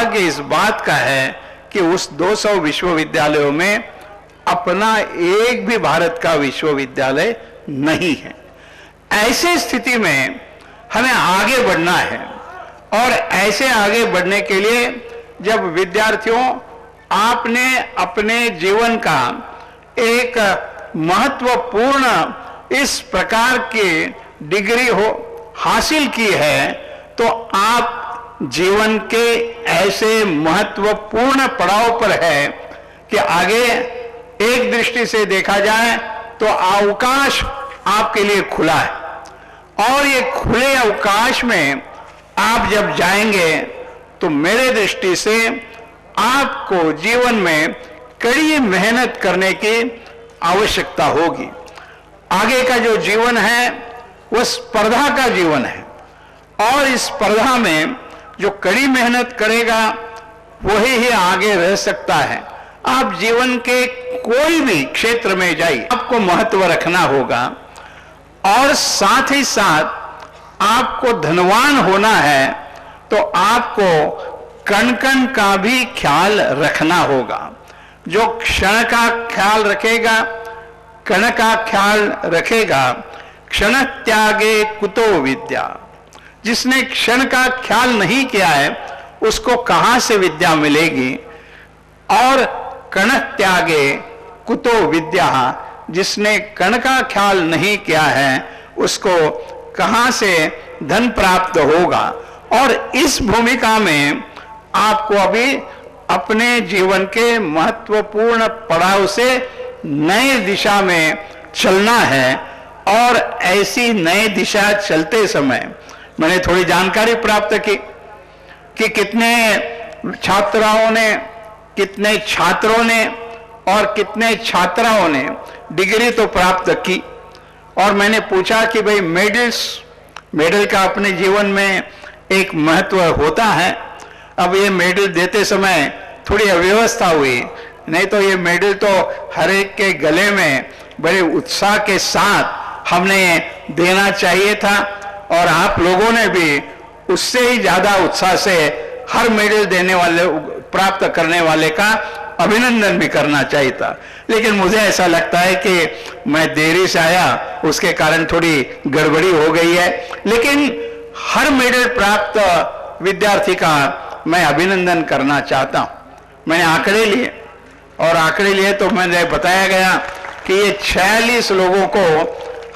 दुर्भाग्य इस बात का है कि उस 200 विश्वविद्यालयों में अपना एक भी भारत का विश्वविद्यालय नहीं है। ऐसी स्थिति में हमें आगे बढ़ना है और ऐसे आगे बढ़ने के लिए जब विद्यार्थियों आपने अपने जीवन का एक महत्वपूर्ण इस प्रकार की डिग्री हासिल की है, तो आप जीवन के ऐसे महत्वपूर्ण पड़ाव पर है कि आगे एक दृष्टि से देखा जाए तो अवकाश आपके लिए खुला है और ये खुले अवकाश में आप जब जाएंगे तो मेरे दृष्टि से आपको जीवन में कड़ी मेहनत करने की आवश्यकता होगी। आगे का जो जीवन है वह स्पर्धा का जीवन है और इस स्पर्धा में जो कड़ी मेहनत करेगा वही ही आगे रह सकता है। आप जीवन के कोई भी क्षेत्र में जाइए, आपको महत्व रखना होगा और साथ ही साथ आपको धनवान होना है तो आपको कण कण का भी ख्याल रखना होगा। जो क्षण का ख्याल रखेगा, कण का ख्याल रखेगा, क्षण त्यागे कुतो विद्या। जिसने क्षण का ख्याल नहीं किया है उसको कहां से विद्या मिलेगी। और कण त्यागे कुतो विद्या, जिसने कण का ख्याल नहीं किया है उसको कहां से धन प्राप्त होगा। और इस भूमिका में आपको अभी अपने जीवन के महत्वपूर्ण पड़ाव से नई दिशा में चलना है और ऐसी नई दिशा चलते समय मैंने थोड़ी जानकारी प्राप्त की कि कितने छात्राओं ने, कितने छात्रों ने और कितने छात्राओं ने डिग्री तो प्राप्त की। और मैंने पूछा कि भाई मेडल का अपने जीवन में एक महत्व होता है। अब ये मेडल देते समय थोड़ी अव्यवस्था हुई, नहीं तो ये मेडल तो हर एक के गले में बड़े उत्साह के साथ हमने देना चाहिए था और आप लोगों ने भी उससे ही ज्यादा उत्साह से हर मेडल देने वाले, प्राप्त करने वाले का अभिनंदन भी करना चाहिए था। लेकिन मुझे ऐसा लगता है कि मैं देरी से आया, उसके कारण थोड़ी गड़बड़ी हो गई है। लेकिन हर मेडल प्राप्त विद्यार्थी का मैं अभिनंदन करना चाहता हूं। मैंने आंकड़े लिए और आंकड़े लिए तो मैंने बताया गया कि ये 46 लोगों को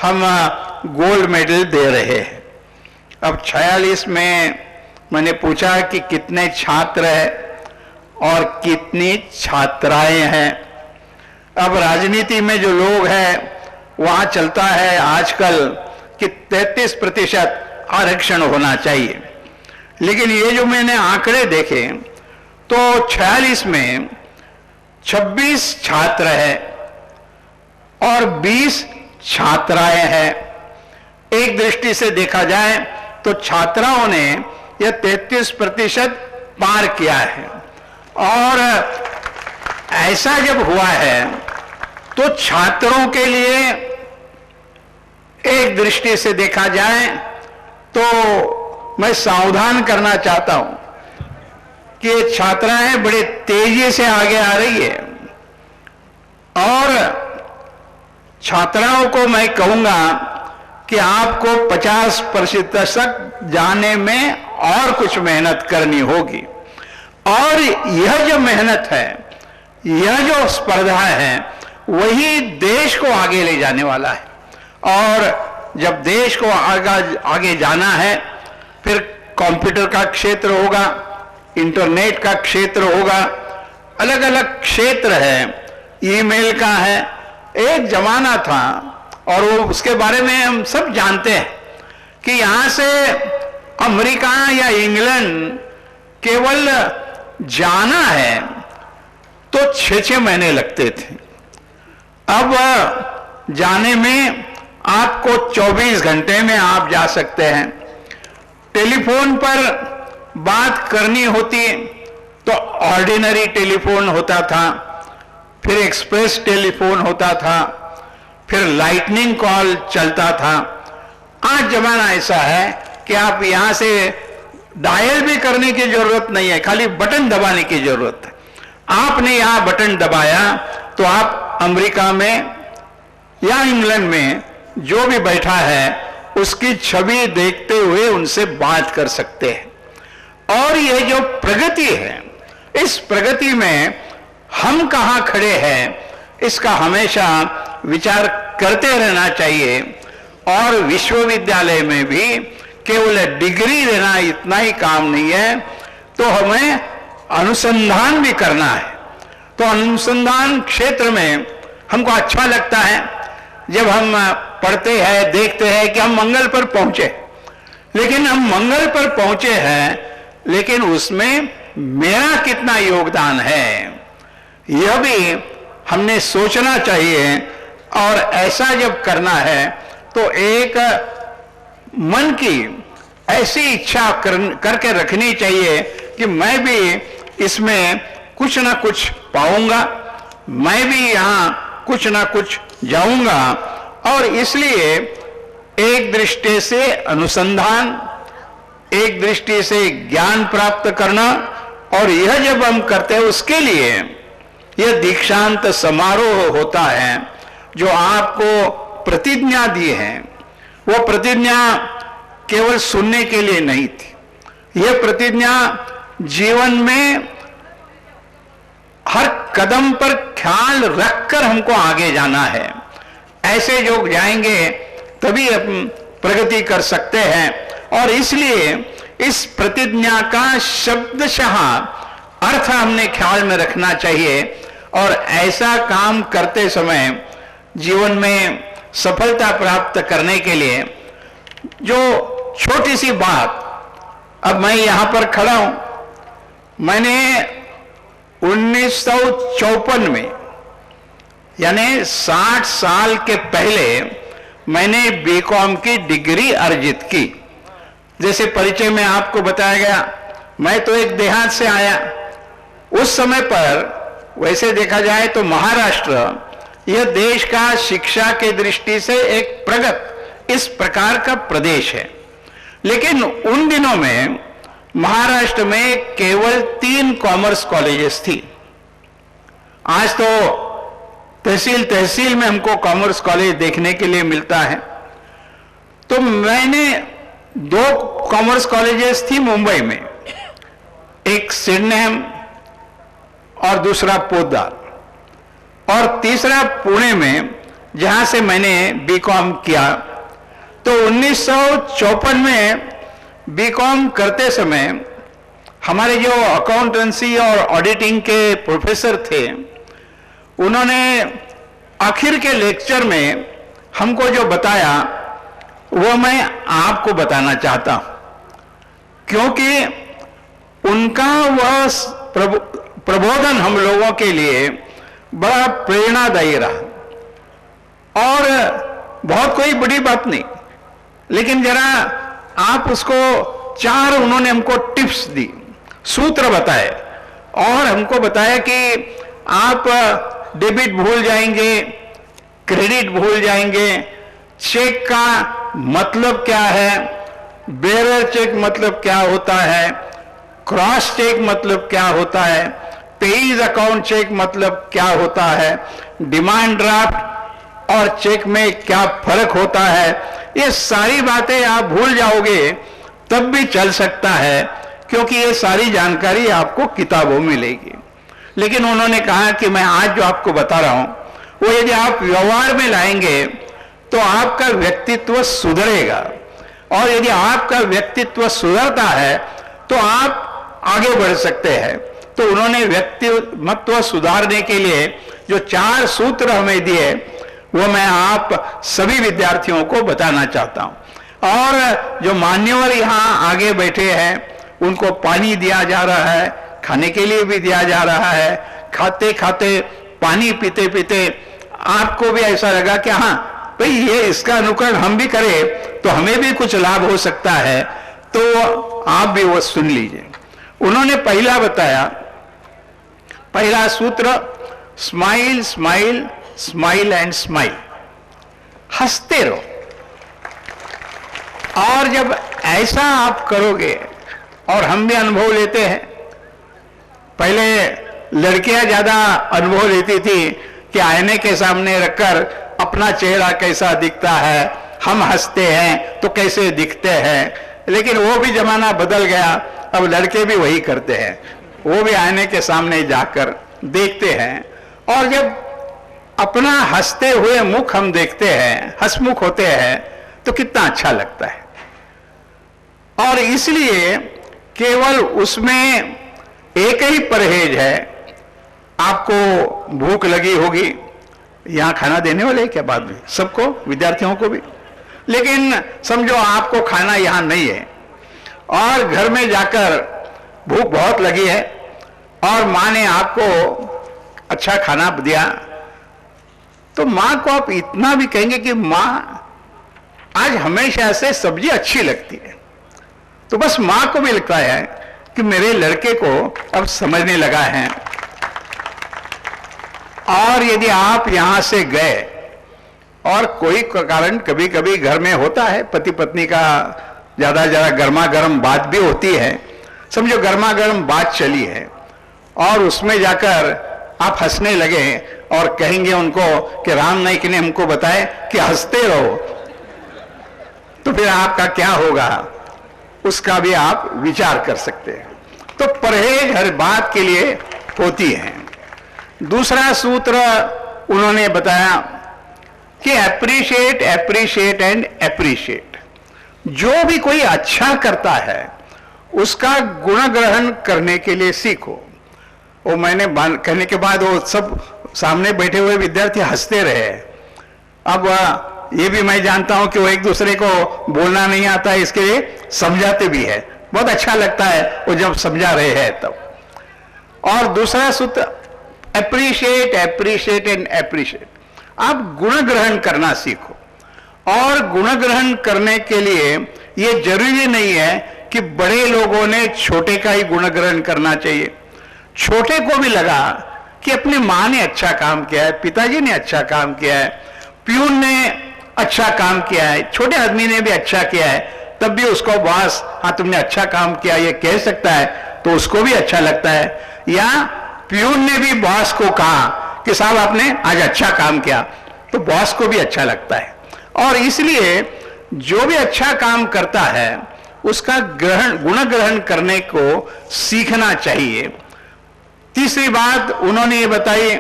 हम गोल्ड मेडल दे रहे हैं। अब 46 में मैंने पूछा कि कितने छात्र हैं और कितनी छात्राएं हैं। अब राजनीति में जो लोग हैं वहां चलता है आजकल कि 33% आरक्षण होना चाहिए, लेकिन ये जो मैंने आंकड़े देखे तो 46 में 26 छात्र हैं और 20 छात्राएं हैं। एक दृष्टि से देखा जाए तो छात्राओं ने यह 33% पार किया है। और ऐसा जब हुआ है तो छात्रों के लिए एक दृष्टि से देखा जाए तो मैं सावधान करना चाहता हूं कि ये छात्राएं बड़े तेजी से आगे आ रही है और छात्राओं को मैं कहूंगा कि आपको 50% तक जाने में और कुछ मेहनत करनी होगी। और यह जो मेहनत है, यह जो स्पर्धा है, वही देश को आगे ले जाने वाला है। और जब देश को आगे जाना है, फिर कंप्यूटर का क्षेत्र होगा, इंटरनेट का क्षेत्र होगा, अलग अलग क्षेत्र है, ईमेल का है। एक जमाना था और वो उसके बारे में हम सब जानते हैं कि यहां से अमेरिका या इंग्लैंड केवल जाना है तो 6-6 महीने लगते थे। अब जाने में आपको 24 घंटे में आप जा सकते हैं। टेलीफोन पर बात करनी होती तो ऑर्डिनरी टेलीफोन होता था, फिर एक्सप्रेस टेलीफोन होता था, फिर लाइटनिंग कॉल चलता था। आज जमाना ऐसा है कि आप यहां से डायल भी करने की जरूरत नहीं है, खाली बटन दबाने की जरूरत है। आपने यहां बटन दबाया तो आप अमेरिका में या इंग्लैंड में जो भी बैठा है उसकी छवि देखते हुए उनसे बात कर सकते हैं। और यह जो प्रगति है, इस प्रगति में हम कहां खड़े हैं इसका हमेशा विचार करते रहना चाहिए। और विश्वविद्यालय में भी केवल डिग्री देना इतना ही काम नहीं है, तो हमें अनुसंधान भी करना है। तो अनुसंधान क्षेत्र में हमको अच्छा लगता है जब हम पढ़ते हैं, देखते हैं कि हम मंगल पर पहुंचे, लेकिन हम मंगल पर पहुंचे हैं, लेकिन उसमें मेरा कितना योगदान है यह भी हमने सोचना चाहिए। और ऐसा जब करना है तो एक मन की ऐसी इच्छा करके रखनी चाहिए कि मैं भी इसमें कुछ ना कुछ पाऊंगा, मैं भी यहां कुछ ना कुछ जाऊंगा। और इसलिए एक दृष्टि से अनुसंधान, एक दृष्टि से ज्ञान प्राप्त करना, और यह जब हम करते हैं उसके लिए यह दीक्षांत समारोह होता है जो आपको प्रतिज्ञा दी है। वो प्रतिज्ञा केवल सुनने के लिए नहीं थी, यह प्रतिज्ञा जीवन में हर कदम पर ख्याल रखकर हमको आगे जाना है। ऐसे जो जाएंगे तभी हम प्रगति कर सकते हैं। और इसलिए इस प्रतिज्ञा का शब्दशः अर्थ हमने ख्याल में रखना चाहिए। और ऐसा काम करते समय जीवन में सफलता प्राप्त करने के लिए जो छोटी सी बात, अब मैं यहां पर खड़ा हूं, मैंने 1954 में यानी 60 साल के पहले मैंने बीकॉम की डिग्री अर्जित की। जैसे परिचय में आपको बताया गया, मैं तो एक देहात से आया। उस समय पर वैसे देखा जाए तो महाराष्ट्र यह देश का शिक्षा के दृष्टि से एक प्रगत इस प्रकार का प्रदेश है। लेकिन उन दिनों में महाराष्ट्र में केवल 3 कॉमर्स कॉलेजेस थी। आज तो तहसील तहसील में हमको कॉमर्स कॉलेज देखने के लिए मिलता है। तो मैंने 2 कॉमर्स कॉलेजेस थी मुंबई में, एक सिडनेम और दूसरा पोद्दार, और तीसरा पुणे में जहां से मैंने बीकॉम किया। तो 1954 में बीकॉम करते समय हमारे जो अकाउंटेंसी और ऑडिटिंग के प्रोफेसर थे, उन्होंने आखिर के लेक्चर में हमको जो बताया वो मैं आपको बताना चाहता हूं, क्योंकि उनका वह प्रबोधन हम लोगों के लिए बड़ा प्रेरणादायी रहा। और बहुत कोई बड़ी बात नहीं, लेकिन जरा आप उसको 4 उन्होंने हमको टिप्स दी, सूत्र बताए, और हमको बताया कि आप डेबिट भूल जाएंगे, क्रेडिट भूल जाएंगे, चेक का मतलब क्या है, बेरर चेक मतलब क्या होता है, क्रॉस चेक मतलब क्या होता है, पेज अकाउंट चेक मतलब क्या होता है, डिमांड ड्राफ्ट और चेक में क्या फर्क होता है। ये सारी बातें आप भूल जाओगे तब भी चल सकता है, क्योंकि ये सारी जानकारी आपको किताबों में मिलेगी। लेकिन उन्होंने कहा कि मैं आज जो आपको बता रहा हूं वो यदि आप व्यवहार में लाएंगे तो आपका व्यक्तित्व सुधरेगा, और यदि आपका व्यक्तित्व सुधरता है तो आप आगे बढ़ सकते हैं। तो उन्होंने व्यक्तित्व सुधारने के लिए जो 4 सूत्र हमें दिए वो मैं आप सभी विद्यार्थियों को बताना चाहता हूं। और जो मान्यवर यहाँ आगे बैठे हैं उनको पानी दिया जा रहा है, खाने के लिए भी दिया जा रहा है। खाते खाते, पानी पीते पीते आपको भी ऐसा लगा कि हाँ भाई ये इसका अनुकरण हम भी करें तो हमें भी कुछ लाभ हो सकता है, तो आप भी वो सुन लीजिए। उन्होंने पहला बताया, पहला सूत्र, smile smile smile and smile, हंसते रहो। और जब ऐसा आप करोगे और हम भी अनुभव लेते हैं। पहले लड़कियां ज्यादा अनुभव लेती थी कि आईने के सामने रखकर अपना चेहरा कैसा दिखता है, हम हंसते हैं तो कैसे दिखते हैं, लेकिन वो भी जमाना बदल गया। अब लड़के भी वही करते हैं, वो भी आईने के सामने जाकर देखते हैं, और जब अपना हंसते हुए मुख हम देखते हैं, हंसमुख होते हैं, तो कितना अच्छा लगता है। और इसलिए केवल उसमें एक ही परहेज है। आपको भूख लगी होगी, यहां खाना देने वाले क्या बात भी, सबको, विद्यार्थियों को भी, लेकिन समझो आपको खाना यहां नहीं है और घर में जाकर भूख बहुत लगी है और मां ने आपको अच्छा खाना दिया, तो मां को आप इतना भी कहेंगे कि मां आज हमेशा से सब्जी अच्छी लगती है। तो बस मां को भी लगता है कि मेरे लड़के को अब समझने लगा है। और यदि आप यहां से गए और कोई कारण कभी कभी घर में होता है, पति पत्नी का ज्यादा गर्मा गर्म बात भी होती है, समझो गर्मा गर्म बात चली है और उसमें जाकर आप हंसने लगे और कहेंगे उनको कि राम नाईक ने हमको बताया कि हंसते रहो, तो फिर आपका क्या होगा, उसका भी आप विचार कर सकते हैं। तो परहेज हर बात के लिए होती है। दूसरा सूत्र उन्होंने बताया कि एप्रिशिएट, एप्रिशिएट एंड एप्रिशिएट। जो भी कोई अच्छा करता है उसका गुण ग्रहण करने के लिए सीखो। वो मैंने कहने के बाद वो सब सामने बैठे हुए विद्यार्थी हंसते रहे। अब ये भी मैं जानता हूं कि वो एक दूसरे को बोलना नहीं आता है, इसके लिए समझाते भी है। बहुत अच्छा लगता है वो जब समझा रहे हैं तब। और दूसरा सूत्र एप्रिशिएट, एप्रिशिएट एंड एप्रिशिएट। आप गुण ग्रहण करना सीखो। और गुण ग्रहण करने के लिए ये जरूरी नहीं है कि बड़े लोगों ने छोटे का ही गुण ग्रहण करना चाहिए। छोटे को भी लगा कि अपनी मां ने अच्छा काम किया है, पिताजी ने अच्छा काम किया है, प्यून ने अच्छा काम किया है, छोटे आदमी ने भी अच्छा किया है, तब भी उसको बॉस हाँ तुमने अच्छा काम किया ये कह सकता है, तो उसको भी अच्छा लगता है। या प्यून ने भी बॉस को कहा कि साहब आपने आज अच्छा काम किया, तो बॉस को भी अच्छा लगता है। और इसलिए जो भी अच्छा काम करता है उसका गुण ग्रहण करने को सीखना चाहिए। तीसरी बात उन्होंने ये बताई,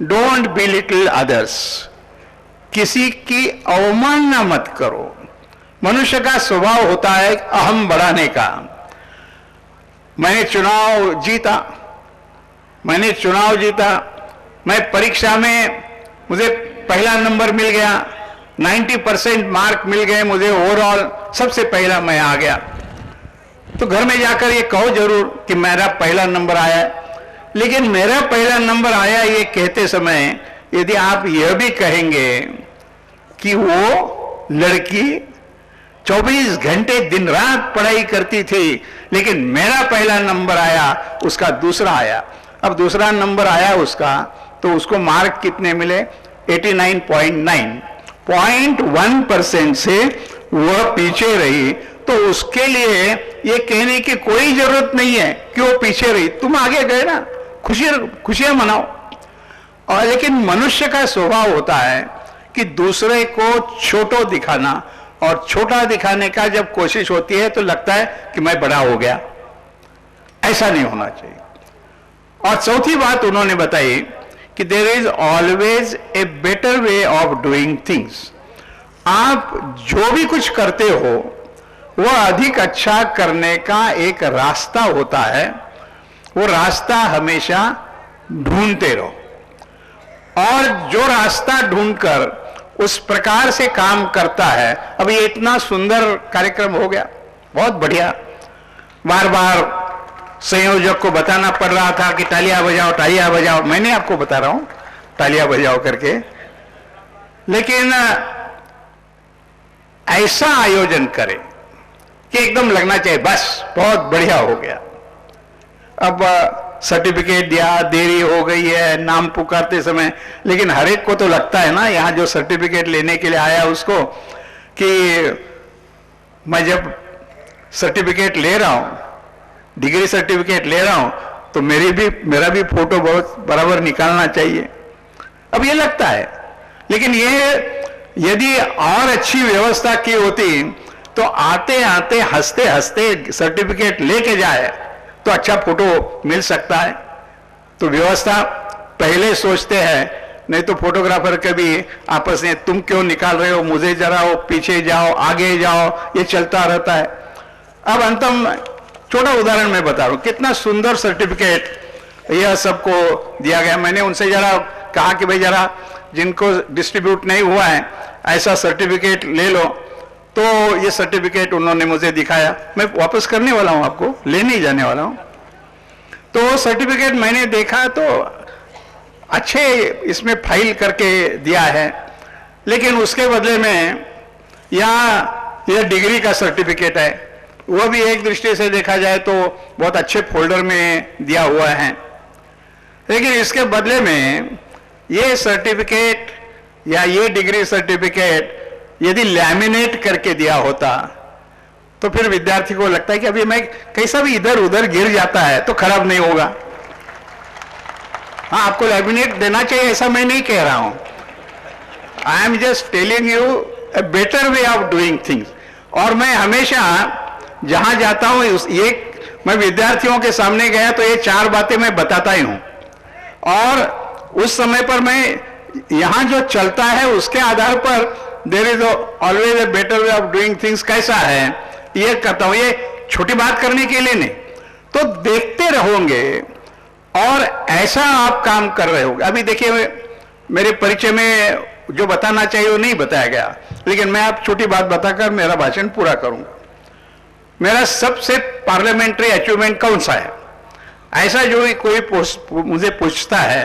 डोंट बिलिटल अदर्स। किसी की अवमानना मत करो। मनुष्य का स्वभाव होता है अहम बढ़ाने का। मैंने चुनाव जीता, मैं परीक्षा में मुझे पहला नंबर मिल गया, 90% मार्क मिल गए मुझे, ओवरऑल सबसे पहला मैं आ गया। तो घर में जाकर ये कहो जरूर कि मेरा पहला नंबर आया। लेकिन मेरा पहला नंबर आया ये कहते समय यदि आप यह भी कहेंगे कि वो लड़की 24 घंटे दिन रात पढ़ाई करती थी, लेकिन मेरा पहला नंबर आया, उसका दूसरा आया। अब दूसरा नंबर आया उसका, तो उसको मार्क कितने मिले? 89.9, 0.1% से वह पीछे रही। तो उसके लिए ये कहने की कोई जरूरत नहीं है कि वो पीछे रही, तुम आगे गए ना, खुशियां मनाओ। और लेकिन मनुष्य का स्वभाव होता है कि दूसरे को छोटा दिखाना, और छोटा दिखाने का जब कोशिश होती है तो लगता है कि मैं बड़ा हो गया। ऐसा नहीं होना चाहिए। और चौथी बात उन्होंने बताई कि there is always a better way of doing things. आप जो भी कुछ करते हो वह अधिक अच्छा करने का एक रास्ता होता है, वो रास्ता हमेशा ढूंढते रहो। और जो रास्ता ढूंढकर उस प्रकार से काम करता है। अब ये इतना सुंदर कार्यक्रम हो गया, बहुत बढ़िया। बार बार संयोजक को बताना पड़ रहा था कि तालियां बजाओ, तालियां बजाओ। मैंने आपको बता रहा हूं तालियां बजाओ करके। लेकिन ऐसा आयोजन करें कि एकदम लगना चाहिए बस बहुत बढ़िया हो गया। अब सर्टिफिकेट दिया, देरी हो गई है नाम पुकारते समय, लेकिन हर एक को तो लगता है ना यहां जो सर्टिफिकेट लेने के लिए आया उसको कि मैं जब सर्टिफिकेट ले रहा हूं, डिग्री सर्टिफिकेट ले रहा हूं, तो मेरा भी फोटो बहुत बराबर निकालना चाहिए। अब ये लगता है, लेकिन ये यदि और अच्छी व्यवस्था की होती तो आते आते हंसते हंसते सर्टिफिकेट लेके जाए तो अच्छा फोटो मिल सकता है। तो व्यवस्था पहले सोचते हैं, नहीं तो फोटोग्राफर कभी आपस में तुम क्यों निकाल रहे हो, मुझे जरा हो, पीछे जाओ, आगे जाओ, ये चलता रहता है। अब अंतम छोटा उदाहरण मैं बता रहा हूं, कितना सुंदर सर्टिफिकेट यह सबको दिया गया। मैंने उनसे जरा कहा कि भाई जरा जिनको डिस्ट्रीब्यूट नहीं हुआ है ऐसा सर्टिफिकेट ले लो, तो ये सर्टिफिकेट उन्होंने मुझे दिखाया। मैं वापस करने वाला हूं, आपको लेने ही जाने वाला हूं। तो सर्टिफिकेट मैंने देखा तो अच्छे इसमें फाइल करके दिया है, लेकिन उसके बदले में यहाँ यह डिग्री का सर्टिफिकेट है, वह भी एक दृष्टि से देखा जाए तो बहुत अच्छे फोल्डर में दिया हुआ है। लेकिन इसके बदले में ये सर्टिफिकेट या ये डिग्री सर्टिफिकेट यदि लैमिनेट करके दिया होता तो फिर विद्यार्थी को लगता है कि अभी मैं कैसा भी इधर उधर गिर जाता है तो खराब नहीं होगा। हाँ, आपको लैमिनेट देना चाहिए ऐसा मैं नहीं कह रहा हूं। I am just telling U A better way of doing things. और मैं हमेशा जहां जाता हूं ये मैं विद्यार्थियों के सामने गया तो ये 4 बातें मैं बताता ही हूं, और उस समय पर मैं यहां जो चलता है उसके आधार पर there is always a better way of doing things कैसा है ये करता हूं। ये छोटी बात करने के लिए नहीं, तो देखते रहोगे और ऐसा आप काम कर रहे होगे। अभी देखिए मेरे परिचय में जो बताना चाहिए वो नहीं बताया गया, लेकिन मैं आप छोटी बात बताकर मेरा भाषण पूरा करूंगा। मेरा सबसे पार्लियामेंट्री अचीवमेंट कौन सा है, ऐसा जो कोई मुझे पूछता है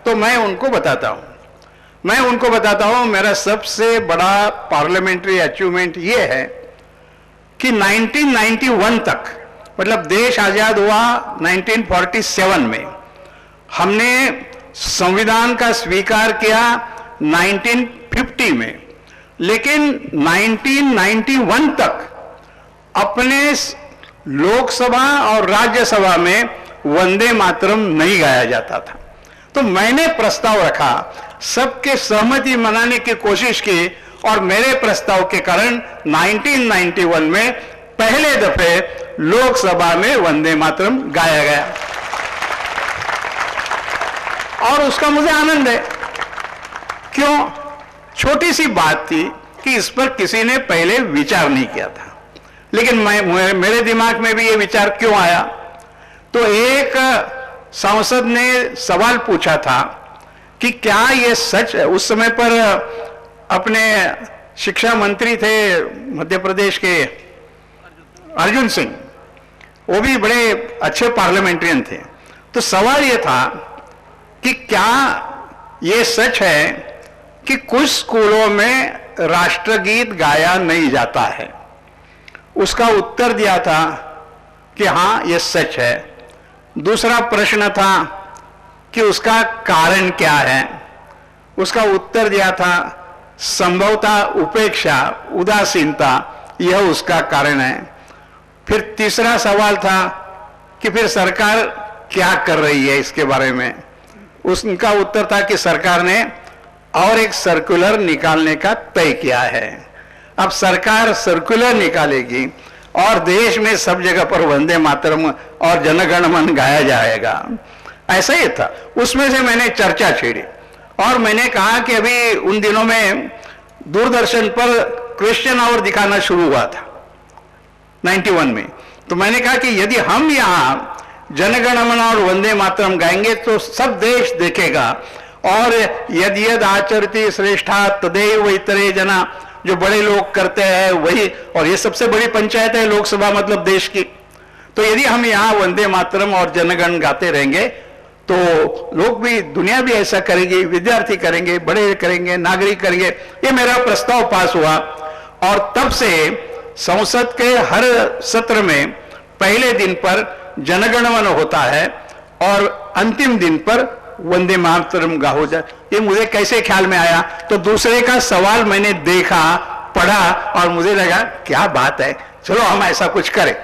तो मैं उनको बताता हूं। मेरा सबसे बड़ा पार्लियामेंट्री अचीवमेंट ये है कि 1991 तक, मतलब देश आजाद हुआ 1947 में, हमने संविधान का स्वीकार किया 1950 में, लेकिन 1991 तक अपने लोकसभा और राज्यसभा में वंदे मातरम नहीं गाया जाता था। तो मैंने प्रस्ताव रखा, सबके सहमति मनाने की कोशिश की, और मेरे प्रस्ताव के कारण 1991 में पहले दफे लोकसभा में वंदे मातरम गाया गया, और उसका मुझे आनंद है। क्यों? छोटी सी बात थी कि इस पर किसी ने पहले विचार नहीं किया था, लेकिन मेरे दिमाग में भी ये विचार क्यों आया? तो एक सांसद ने सवाल पूछा था कि क्या ये सच है। उस समय पर अपने शिक्षा मंत्री थे मध्य प्रदेश के अर्जुन सिंह, वो भी बड़े अच्छे पार्लियामेंट्रियन थे। तो सवाल ये था कि क्या ये सच है कि कुछ स्कूलों में राष्ट्रगीत गाया नहीं जाता है? उसका उत्तर दिया था कि हां ये सच है। दूसरा प्रश्न था कि उसका कारण क्या है? उसका उत्तर दिया था संभवतः उपेक्षा, उदासीनता, यह उसका कारण है। फिर तीसरा सवाल था कि फिर सरकार क्या कर रही है इसके बारे में? उसका उत्तर था कि सरकार ने और एक सर्कुलर निकालने का तय किया है। अब सरकार सर्कुलर निकालेगी और देश में सब जगह पर वंदे मातरम और जनगण मन गाया जाएगा, ऐसा ही था। उसमें से मैंने चर्चा छेड़ी और मैंने कहा कि अभी उन दिनों में दूरदर्शन पर क्वेश्चन आवर दिखाना शुरू हुआ था 91 में। तो मैंने कहा कि यदि हम यहाँ जनगण मन और वंदे मातरम गाएंगे तो सब देश देखेगा, और यदि यद आचरति श्रेष्ठा तदेव इतरे जना, जो बड़े लोग करते हैं वही, और ये सबसे बड़ी पंचायत है लोकसभा मतलब देश की। तो यदि हम यहाँ वंदे मातरम और जनगण गाते रहेंगे तो लोग भी, दुनिया भी ऐसा करेगी, विद्यार्थी करेंगे, बड़े करेंगे, नागरिक करेंगे। ये मेरा प्रस्ताव पास हुआ, और तब से संसद के हर सत्र में पहले दिन पर जनगण मन होता है और अंतिम दिन पर वंदे मातरम गा हो जाए। ये मुझे कैसे ख्याल में आया? तो दूसरे का सवाल मैंने देखा, पढ़ा, और मुझे लगा क्या बात है, चलो हम ऐसा कुछ करें।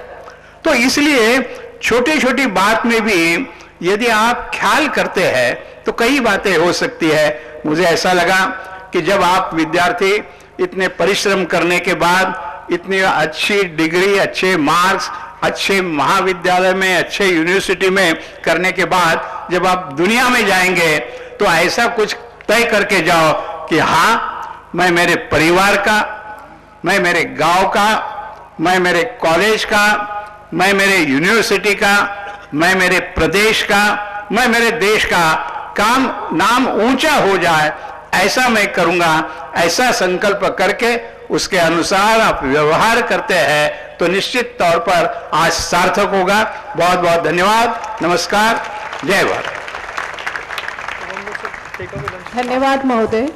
तो इसलिए छोटी छोटी बात में भी यदि आप ख्याल करते हैं तो कई बातें हो सकती है। मुझे ऐसा लगा कि जब आप विद्यार्थी इतने परिश्रम करने के बाद इतनी अच्छी डिग्री, अच्छे मार्क्स, अच्छे महाविद्यालय में, अच्छे यूनिवर्सिटी में करने के बाद जब आप दुनिया में जाएंगे तो ऐसा कुछ तय करके जाओ कि हाँ, मैं मेरे परिवार का, मैं मेरे गांव का, मैं मेरे कॉलेज का, मैं मेरे यूनिवर्सिटी का, मैं मेरे प्रदेश का, मैं मेरे देश का काम नाम ऊंचा हो जाए, ऐसा मैं करूंगा। ऐसा संकल्प करके उसके अनुसार आप व्यवहार करते हैं तो निश्चित तौर पर आज सार्थक होगा। बहुत बहुत धन्यवाद। नमस्कार। जय भारत। धन्यवाद महोदय।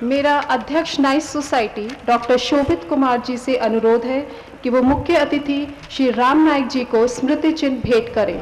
मेरा अध्यक्ष नाइस सोसाइटी डॉक्टर शोभित कुमार जी से अनुरोध है कि वो मुख्य अतिथि श्री राम नाईक जी को स्मृति चिन्ह भेंट करें।